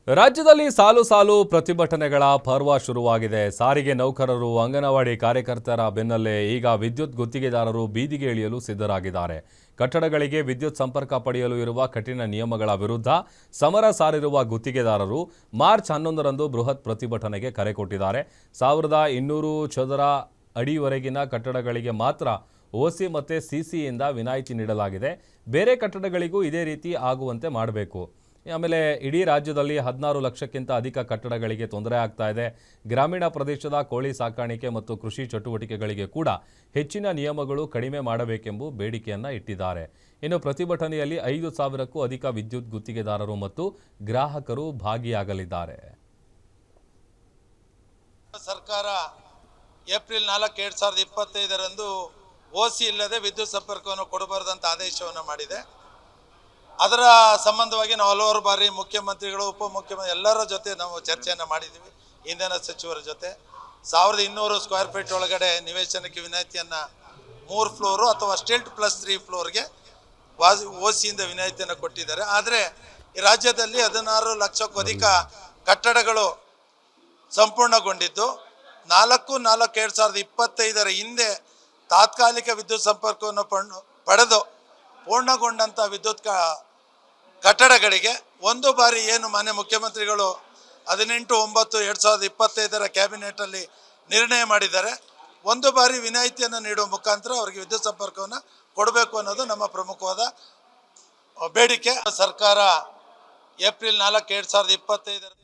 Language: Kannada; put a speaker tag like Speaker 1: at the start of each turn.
Speaker 1: ರಾಜ್ಯದಲ್ಲಿ ಸಾಲು ಸಾಲು ಪ್ರತಿಭಟನೆಗಳ ಪರ್ವ ಶುರುವಾಗಿದೆ. ಸಾರಿಗೆ ನೌಕರರು, ಅಂಗನವಾಡಿ ಕಾರ್ಯಕರ್ತರ ಬೆನ್ನಲ್ಲೇ ಈಗ ವಿದ್ಯುತ್ ಗುತ್ತಿಗೆದಾರರು ಬೀದಿಗೆ ಇಳಿಯಲು ಸಿದ್ಧರಾಗಿದ್ದಾರೆ. ಕಟ್ಟಡಗಳಿಗೆ ವಿದ್ಯುತ್ ಸಂಪರ್ಕ ಪಡೆಯಲು ಇರುವ ಕಠಿಣ ನಿಯಮಗಳ ವಿರುದ್ಧ ಸಮರ ಸಾರಿರುವ ಗುತ್ತಿಗೆದಾರರು ಮಾರ್ಚ್ 11ರಂದು ಬೃಹತ್ ಪ್ರತಿಭಟನೆಗೆ ಕರೆ ಕೊಟ್ಟಿದ್ದಾರೆ. 1200 ಚದರ ಅಡಿವರೆಗಿನ ಕಟ್ಟಡಗಳಿಗೆ ಮಾತ್ರ ಓಸಿ ಮತ್ತು ಸಿಸಿಯಿಂದ ವಿನಾಯಿತಿ ನೀಡಲಾಗಿದೆ. ಬೇರೆ ಕಟ್ಟಡಗಳಿಗೂ ಇದೇ ರೀತಿ ಆಗುವಂತೆ ಮಾಡಬೇಕು. ಆಮೇಲೆ ಇಡೀ ರಾಜ್ಯದಲ್ಲಿ 16 ಲಕ್ಷಕ್ಕಿಂತ ಅಧಿಕ ಕಟ್ಟಡಗಳಿಗೆ ತೊಂದರೆ ಆಗ್ತಾ ಇದೆ. ಗ್ರಾಮೀಣ ಪ್ರದೇಶದ ಕೋಳಿ ಸಾಕಾಣಿಕೆ ಮತ್ತು ಕೃಷಿ ಚಟುವಟಿಕೆಗಳಿಗೆ ಕೂಡ ಹೆಚ್ಚಿನ ನಿಯಮಗಳು ಕಡಿಮೆ ಮಾಡಬೇಕೆಂಬ ಬೇಡಿಕೆಯನ್ನ ಇಟ್ಟಿದ್ದಾರೆ. ಇನ್ನು ಪ್ರತಿಭಟನೆಯಲ್ಲಿ 5,000ಕ್ಕೂ ಅಧಿಕ ವಿದ್ಯುತ್ ಗುತ್ತಿಗೆದಾರರು ಮತ್ತು ಗ್ರಾಹಕರು ಭಾಗಿಯಾಗಲಿದ್ದಾರೆ.
Speaker 2: ಸರ್ಕಾರ ಏಪ್ರಿಲ್ 4, 2025ರಂದು ಓಸಿ ಇಲ್ಲದೆ ವಿದ್ಯುತ್ ಸಂಪರ್ಕವನ್ನು ಕೊಡಬಾರದಂತ ಆದೇಶವನ್ನು ಮಾಡಿದೆ. ಅದರ ಸಂಬಂಧವಾಗಿ ನಾವು ಹಲವಾರು ಬಾರಿ ಮುಖ್ಯಮಂತ್ರಿಗಳು, ಉಪಮುಖ್ಯಮಂತ್ರಿ ಎಲ್ಲರ ಜೊತೆ ನಾವು ಚರ್ಚೆಯನ್ನು ಮಾಡಿದ್ದೀವಿ. ಇಂಧನ ಸಚಿವರ ಜೊತೆ 1200 ಸ್ಕ್ವೇರ್ ಫೀಟ್ ಒಳಗಡೆ ನಿವೇಶನಕ್ಕೆ ವಿನಾಯಿತಿಯನ್ನು 3 ಫ್ಲೋರು ಅಥವಾ ಸ್ಟಿಲ್ಟ್ ಪ್ಲಸ್ 3 ಫ್ಲೋರ್ಗೆ ಓಸಿಯಿಂದ ವಿನಾಯಿತಿಯನ್ನು ಕೊಟ್ಟಿದ್ದಾರೆ. ಆದರೆ ಈ ರಾಜ್ಯದಲ್ಲಿ 16 ಲಕ್ಷಕ್ಕೂ ಅಧಿಕ ಕಟ್ಟಡಗಳು ಸಂಪೂರ್ಣಗೊಂಡಿದ್ದು 4/4/2025 ಹಿಂದೆ ತಾತ್ಕಾಲಿಕ ವಿದ್ಯುತ್ ಸಂಪರ್ಕವನ್ನು ಪಡೆದು ಪೂರ್ಣಗೊಂಡಂಥ ವಿದ್ಯುತ್ ಕಟ್ಟಡಗಳಿಗೆ ಒಂದು ಬಾರಿ ಏನು ಮಾನ್ಯ ಮುಖ್ಯಮಂತ್ರಿಗಳು 18/9/2025 ಕ್ಯಾಬಿನೆಟಲ್ಲಿ ನಿರ್ಣಯ ಮಾಡಿದ್ದಾರೆ, ಒಂದು ಬಾರಿ ವಿನಾಯಿತಿಯನ್ನು ನೀಡುವ ಮುಖಾಂತರ ಅವರಿಗೆ ವಿದ್ಯುತ್ ಸಂಪರ್ಕವನ್ನು ಕೊಡಬೇಕು ಅನ್ನೋದು ನಮ್ಮ ಪ್ರಮುಖವಾದ ಬೇಡಿಕೆ. ಸರ್ಕಾರ ಏಪ್ರಿಲ್ 4, 2025